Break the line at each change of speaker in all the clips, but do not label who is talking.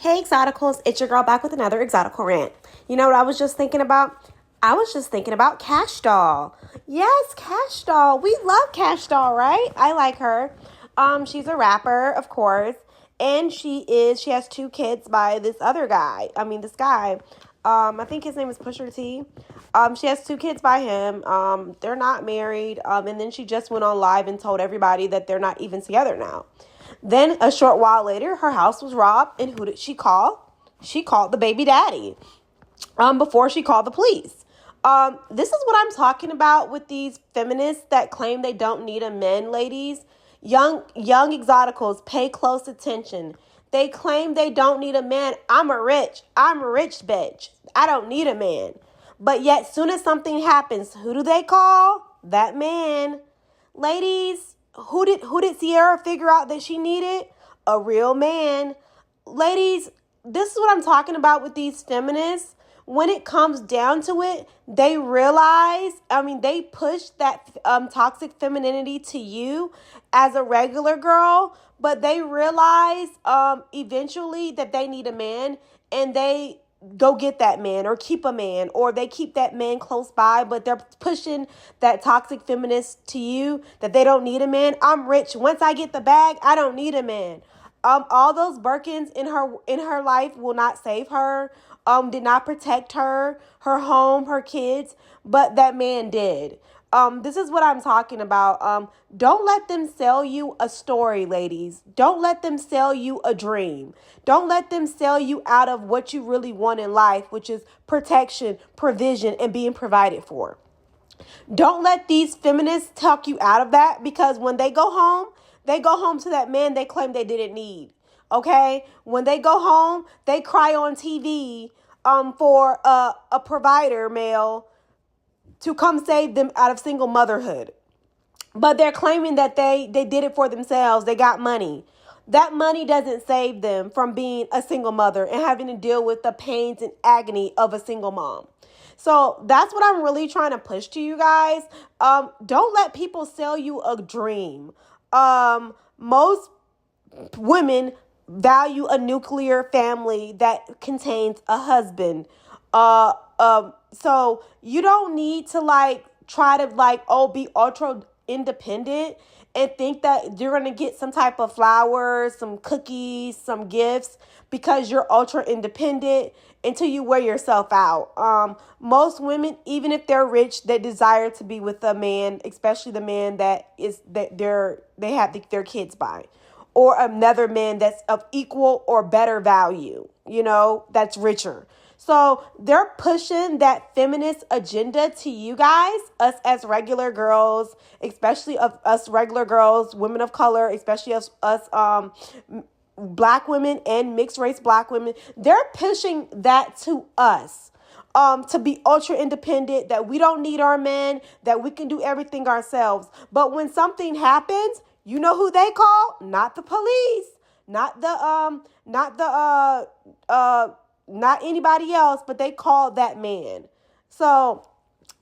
Hey, Exoticals, it's your girl back with another Exotical rant. You know what I was just thinking about? I was just thinking about Kash Doll. Yes, Kash Doll. We love Kash Doll, right? I like her. She's a rapper, of course, and she has two kids by this other guy. This guy. I think his name is Pusher T. She has two kids by him. They're not married. And then she just went on live and told everybody that they're not even together now. Then a short while later, her house was robbed, and who did she call? She called the baby daddy. Before she called the police. This is what I'm talking about with these feminists that claim they don't need a man, ladies. Young exoticals, pay close attention. They claim they don't need a man. I'm a rich bitch. I don't need a man. But yet, soon as something happens, who do they call? That man. Ladies, who did Sierra figure out that she needed? A real man. Ladies, this is what I'm talking about with these feminists. When it comes down to it, they realize, they push that toxic femininity to you as a regular girl, but they realize eventually that they need a man, and they go get that man or keep a man, or they keep that man close by, but they're pushing that toxic feminist to you that they don't need a man. I'm rich. Once I get the bag, I don't need a man. All those Birkins in her life will not save her. Did not protect her home, her kids, but that man did. This is what I'm talking about. Don't let them sell you a story, ladies. Don't let them sell you a dream. Don't let them sell you out of what you really want in life, which is protection, provision, and being provided for. Don't let these feminists talk you out of that, because when they go home to that man they claim they didn't need. Okay? When they go home, they cry on TV for a provider male to come save them out of single motherhood. But they're claiming that they did it for themselves. They got money. That money doesn't save them from being a single mother and having to deal with the pains and agony of a single mom. So that's what I'm really trying to push to you guys. Don't let people sell you a dream. Most women value a nuclear family that contains a husband. So you don't need to try to be ultra independent and think that you're going to get some type of flowers, some cookies, some gifts because you're ultra independent until you wear yourself out. Most women, even if they're rich, they desire to be with a man, especially the man that they have their kids by, or another man that's of equal or better value, that's richer. So they're pushing that feminist agenda to you guys, us as regular girls, especially of us regular girls, women of color, especially us Black women and mixed race Black women. They're pushing that to us. To be ultra independent, that we don't need our men, that we can do everything ourselves. But when something happens, you know who they call? Not the police, not anybody else, but they call that man. So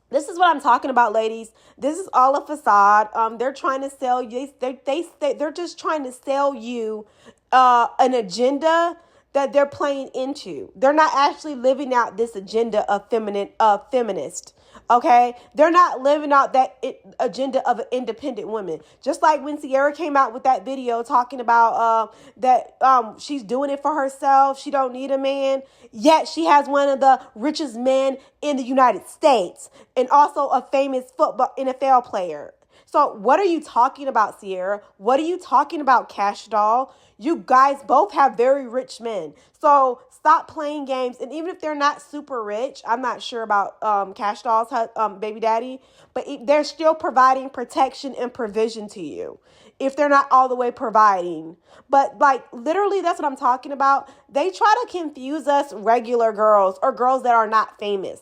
this is what I'm talking about, ladies. This is all a facade. They're trying to sell you. They're just trying to sell you an agenda that they're playing into. They're not actually living out this agenda of feminist. Okay, they're not living out that agenda of an independent woman. Just like when Sierra came out with that video talking about that she's doing it for herself. She don't need a man. Yet she has one of the richest men in the United States and also a famous football NFL player. So what are you talking about, Sierra? What are you talking about, Kash Doll? You guys both have very rich men. So stop playing games. And even if they're not super rich, I'm not sure about Kash Doll's baby daddy, but they're still providing protection and provision to you if they're not all the way providing. But literally, that's what I'm talking about. They try to confuse us regular girls or girls that are not famous.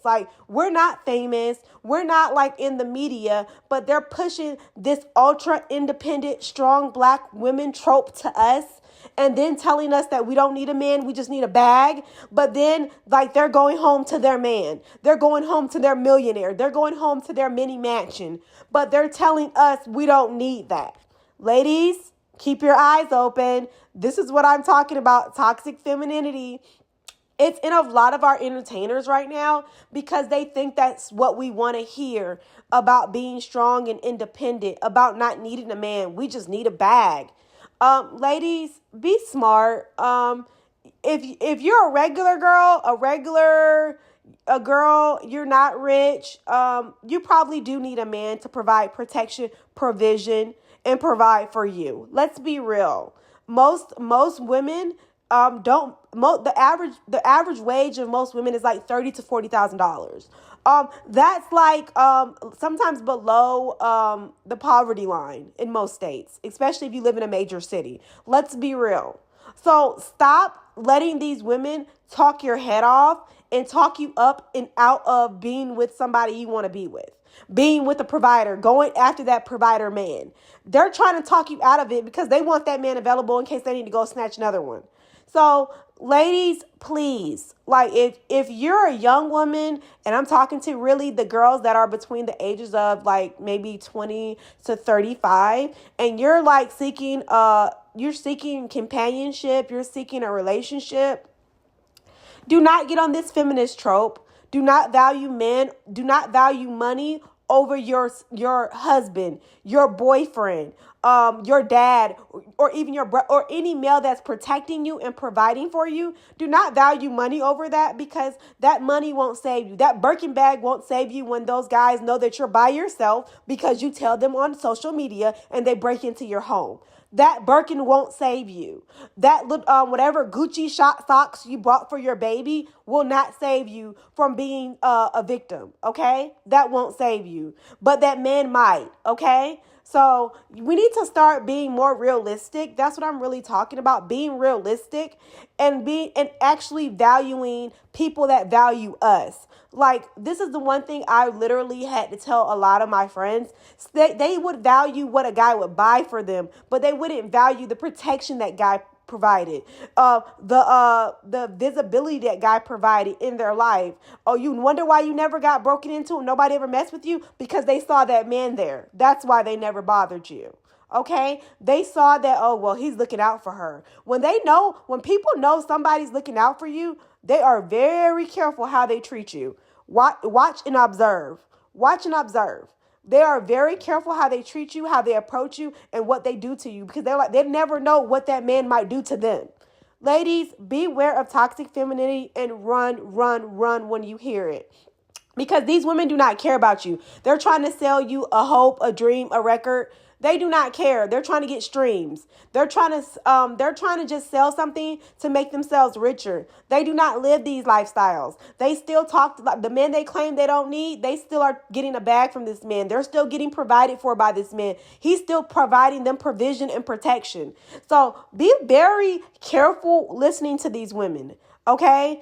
We're not famous. We're not in the media, but they're pushing this ultra independent, strong Black women trope to us. And then telling us that we don't need a man, we just need a bag. But then, they're going home to their man. They're going home to their millionaire. They're going home to their mini mansion. But they're telling us we don't need that. Ladies, keep your eyes open. This is what I'm talking about. Toxic femininity. It's in a lot of our entertainers right now because they think that's what we want to hear about being strong and independent, about not needing a man. We just need a bag. Ladies, be smart. If you're a regular girl, a girl, you're not rich, you probably do need a man to provide protection, provision, and provide for you. Let's be real. Most women don't the average wage of most women is like $30,000 to $40,000. That's like sometimes below the poverty line in most states, especially if you live in a major city. Let's be real. So stop letting these women talk your head off and talk you up and out of being with somebody you want to be with. Being with a provider, going after that provider man. They're trying to talk you out of it because they want that man available in case they need to go snatch another one. So, ladies, please, like if you're a young woman, and I'm talking to really the girls that are between the ages of like maybe 20 to 35, and you're like you're seeking companionship, you're seeking a relationship, do not get on this feminist trope. Do not value men. Do not value money over your husband, your boyfriend, your dad, or even or any male that's protecting you and providing for you. Do not value money over that because that money won't save you. That Birkin bag won't save you when those guys know that you're by yourself because you tell them on social media and they break into your home. That Birkin won't save you. That whatever Gucci socks you bought for your baby will not save you from being a victim. Okay, that won't save you, but that man might. Okay, so we need to start being more realistic. That's what I'm really talking about. Being realistic and actually valuing people that value us. Like, this is the one thing I literally had to tell a lot of my friends. They would value what a guy would buy for them, but they wouldn't value the protection that guy provided, the visibility that guy provided in their life. Oh, you wonder why you never got broken into and nobody ever messed with you? Because they saw that man there. That's why they never bothered you. Okay, they saw that, oh, well, he's looking out for her. When people know somebody's looking out for you, they are very careful how they treat you. Watch and observe. Watch and observe. They are very careful how they treat you, how they approach you, and what they do to you because they never know what that man might do to them. Ladies, beware of toxic femininity and run when you hear it. Because these women do not care about you. They're trying to sell you a hope, a dream, a record. They do not care. They're trying to get streams. They're trying to just sell something to make themselves richer. They do not live these lifestyles. They still talk about the men they claim they don't need. They still are getting a bag from this man. They're still getting provided for by this man. He's still providing them provision and protection. So be very careful listening to these women. Okay?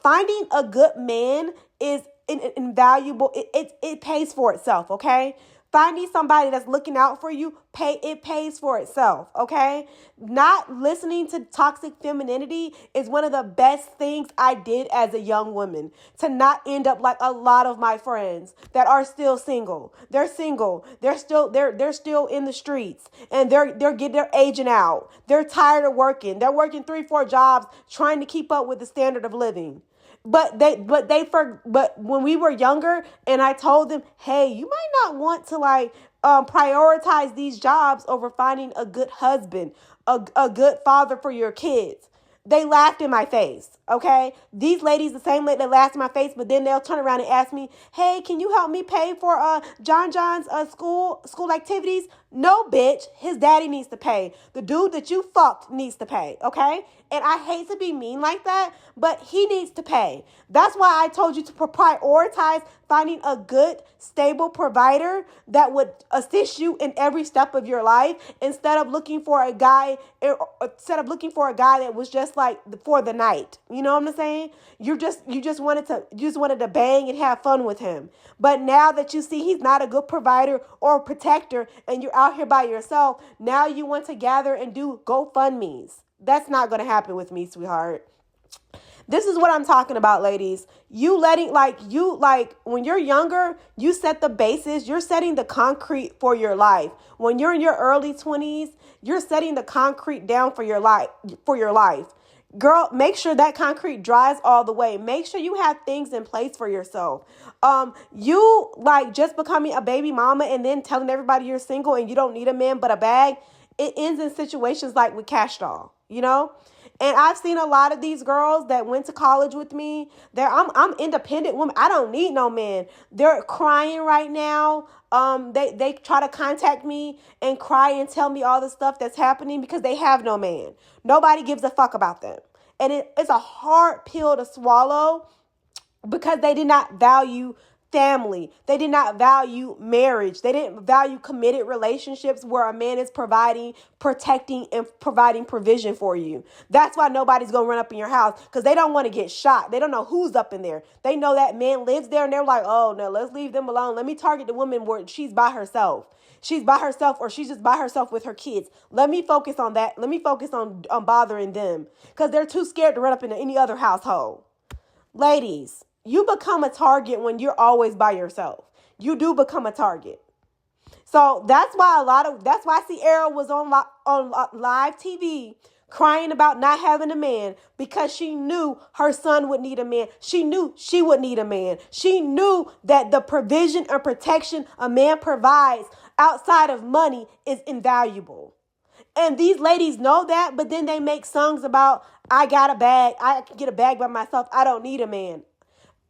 Finding a good man is invaluable. It pays for itself. Okay? Finding somebody that's looking out for you, it pays for itself, okay? Not listening to toxic femininity is one of the best things I did as a young woman. To not end up like a lot of my friends that are still single. They're single. They're still in the streets, and they're aging out. They're tired of working. They're working 3-4 jobs trying to keep up with the standard of living. But when we were younger and I told them, hey, you might not want to prioritize these jobs over finding a good husband, a good father for your kids. They laughed in my face, okay? These ladies, the same lady that laughed in my face, but then they'll turn around and ask me, hey, can you help me pay for John's school activities? No, bitch. His daddy needs to pay. The dude that you fucked needs to pay, okay? And I hate to be mean like that, but he needs to pay. That's why I told you to prioritize finding a good, stable provider that would assist you in every step of your life instead of looking for a guy that was just like for the night. You know what I'm saying? You just wanted to bang and have fun with him. But now that you see he's not a good provider or protector and you're out here by yourself, now you want to gather and do GoFundMes. That's not going to happen with me, sweetheart. This is what I'm talking about, ladies. You letting, like, when you're younger, you set the basis. You're setting the concrete for your life. When you're in your early 20s, you're setting the concrete down for your life. Girl, make sure that concrete dries all the way. Make sure you have things in place for yourself. You like just becoming a baby mama and then telling everybody you're single and you don't need a man but a bag. It ends in situations like with Kash Doll, you know? And I've seen a lot of these girls that went to college with me. I'm independent woman. I don't need no man. They're crying right now. They try to contact me and cry and tell me all the stuff that's happening because they have no man. Nobody gives a fuck about them. And it's a hard pill to swallow because they did not value family. They did not value marriage. They didn't value committed relationships where a man is providing, protecting, and providing provision for you. That's why nobody's going to run up in your house because they don't want to get shot. They don't know who's up in there. They know that man lives there and they're like, oh, no, let's leave them alone. Let me target the woman where she's by herself. She's by herself or she's just by herself with her kids. Let me focus on that. Let me focus on bothering them because they're too scared to run up into any other household. Ladies, you become a target when you're always by yourself. You do become a target. So that's why Sierra was on live TV crying about not having a man because she knew her son would need a man. She knew she would need a man. She knew that the provision and protection a man provides outside of money is invaluable. And these ladies know that, but then they make songs about, I got a bag. I can get a bag by myself. I don't need a man.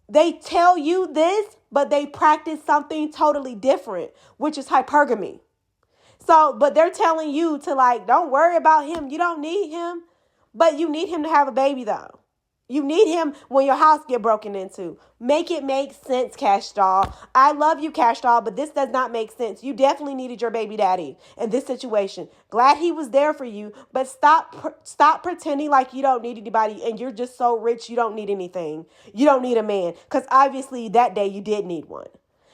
They tell you this, but they practice something totally different, which is hypergamy. So, but they're telling you to like, don't worry about him. You don't need him, but you need him to have a baby though. You need him when your house get broken into. Make it make sense, Kash Doll. I love you, Kash Doll, but this does not make sense. You definitely needed your baby daddy in this situation. Glad he was there for you, but stop pretending like you don't need anybody and you're just so rich you don't need anything. You don't need a man because obviously that day you did need one.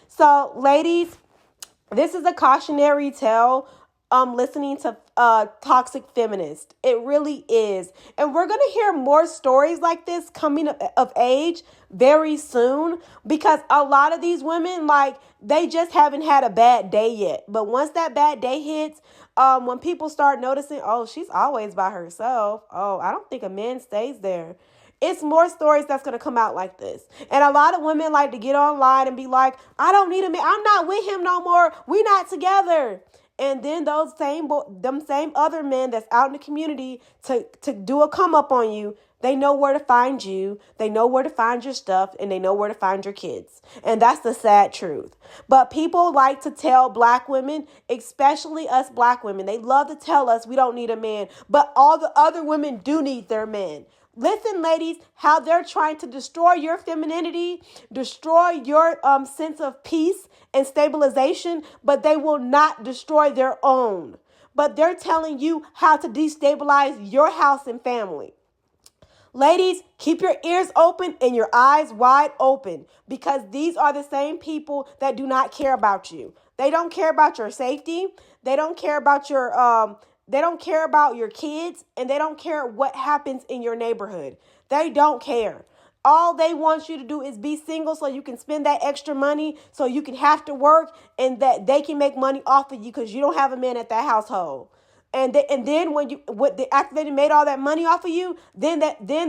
So, ladies, this is a cautionary tale. Listening to toxic feminist. It really is. And we're going to hear more stories like this coming of age very soon because a lot of these women, like, they just haven't had a bad day yet. But once that bad day hits, when people start noticing, oh, she's always by herself. Oh, I don't think a man stays there. It's more stories that's going to come out like this. And a lot of women like to get online and be like, I don't need a man. I'm not with him no more. We're not together. And then those same other men that's out in the community to do a come up on you, they know where to find you, they know where to find your stuff, and they know where to find your kids. And that's the sad truth. But people like to tell black women, especially us black women, they love to tell us we don't need a man, but all the other women do need their men. Listen, ladies, how they're trying to destroy your femininity, destroy your sense of peace and stabilization, but they will not destroy their own. But they're telling you how to destabilize your house and family. Ladies, keep your ears open and your eyes wide open because these are the same people that do not care about you. They don't care about your safety. They don't care about your kids, and they don't care what happens in your neighborhood. They don't care. All they want you to do is be single so you can spend that extra money, so you can have to work, and that they can make money off of you because you don't have a man at that household. And then after they made all that money off of you, then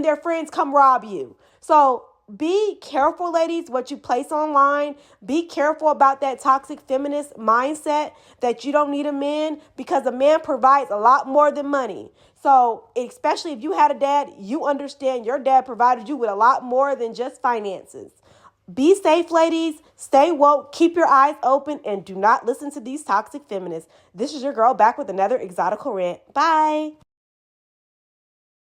their friends come rob you. So be careful, ladies, what you place online. Be careful about that toxic feminist mindset that you don't need a man because a man provides a lot more than money. So especially if you had a dad, you understand your dad provided you with a lot more than just finances. Be safe, ladies. Stay woke. Keep your eyes open and do not listen to these toxic feminists. This is your girl back with another Exotical rant. Bye.